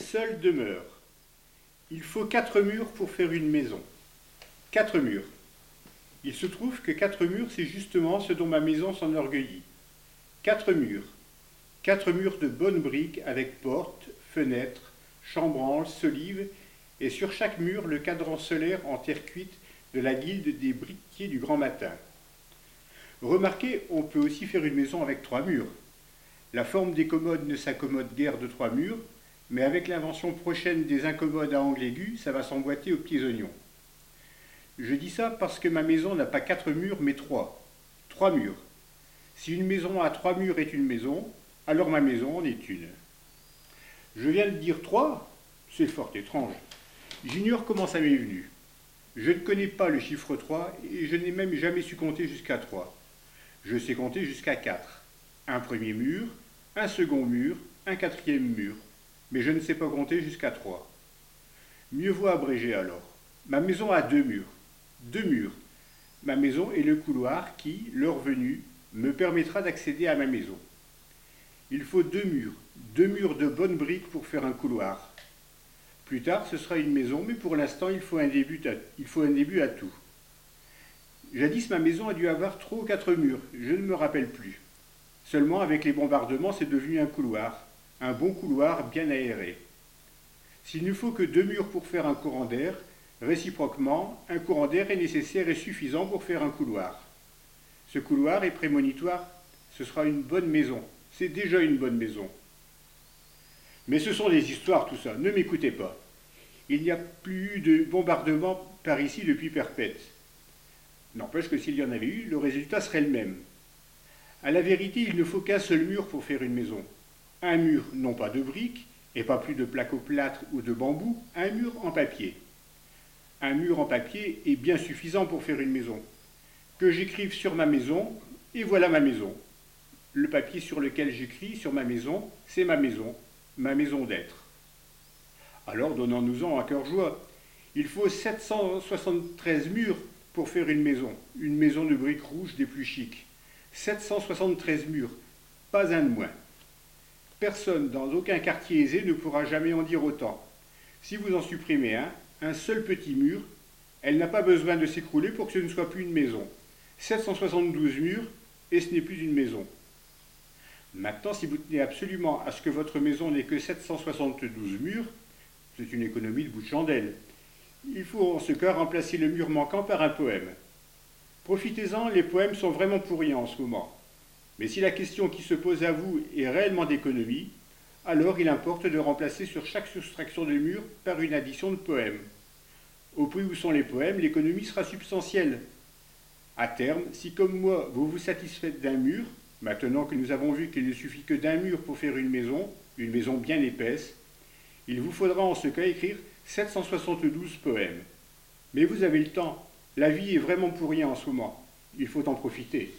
Seule demeure. Il faut 4 murs pour faire une maison. 4 murs. Il se trouve que 4 murs, c'est justement ce dont ma maison s'enorgueillit. 4 murs. 4 murs de bonnes briques avec portes, fenêtres, chambranles, solives, et sur chaque mur le cadran solaire en terre cuite de la guilde des briquetiers du grand matin. Remarquez, on peut aussi faire une maison avec 3 murs. La forme des commodes ne s'accommode guère de 3 murs, mais avec l'invention prochaine des incommodes à angle aigu, ça va s'emboîter aux petits oignons. Je dis ça parce que ma maison n'a pas 4 murs, mais 3. 3 murs. Si une maison à 3 murs est une maison, alors ma maison en est une. Je viens de dire 3, c'est fort étrange. J'ignore comment ça m'est venu. Je ne connais pas le chiffre 3 et je n'ai même jamais su compter jusqu'à 3. Je sais compter jusqu'à 4. Un premier mur, un second mur, un quatrième mur. Mais je ne sais pas compter jusqu'à 3. Mieux vaut abréger alors. Ma maison a 2 murs. 2 murs. Ma maison est le couloir qui, l'heure venue, me permettra d'accéder à ma maison. Il faut 2 murs. 2 murs de bonnes briques pour faire un couloir. Plus tard, ce sera une maison, mais pour l'instant, il faut un début à tout. Jadis, ma maison a dû avoir 3 ou 4 murs, je ne me rappelle plus. Seulement, avec les bombardements, c'est devenu un couloir. Un bon couloir bien aéré. S'il ne faut que 2 murs pour faire un courant d'air, réciproquement, un courant d'air est nécessaire et suffisant pour faire un couloir. Ce couloir est prémonitoire, ce sera une bonne maison. C'est déjà une bonne maison. Mais ce sont des histoires tout ça, ne m'écoutez pas. Il n'y a plus eu de bombardement par ici depuis perpète. N'empêche que s'il y en avait eu, le résultat serait le même. À la vérité, il ne faut qu'un seul mur pour faire une maison. Un mur, non pas de briques, et pas plus de plaques au plâtre ou de bambou, un mur en papier. Un mur en papier est bien suffisant pour faire une maison. Que j'écrive sur ma maison, et voilà ma maison. Le papier sur lequel j'écris sur ma maison, c'est ma maison d'être. Alors donnons-nous-en à cœur joie. Il faut 773 murs pour faire une maison de briques rouges des plus chics. 773 murs, pas un de moins. Personne dans aucun quartier aisé ne pourra jamais en dire autant. Si vous en supprimez un seul petit mur, elle n'a pas besoin de s'écrouler pour que ce ne soit plus une maison. 772 murs, et ce n'est plus une maison. Maintenant, si vous tenez absolument à ce que votre maison n'ait que 772 murs, c'est une économie de bout de chandelle. Il faut en ce cas remplacer le mur manquant par un poème. Profitez-en, les poèmes sont vraiment pourris en ce moment. Mais si la question qui se pose à vous est réellement d'économie, alors il importe de remplacer sur chaque soustraction de mur par une addition de poèmes. Au prix où sont les poèmes, l'économie sera substantielle. À terme, si comme moi vous vous satisfaites d'un mur, maintenant que nous avons vu qu'il ne suffit que d'un mur pour faire une maison bien épaisse, il vous faudra en ce cas écrire 772 poèmes. Mais vous avez le temps, la vie est vraiment pour rien en ce moment, il faut en profiter.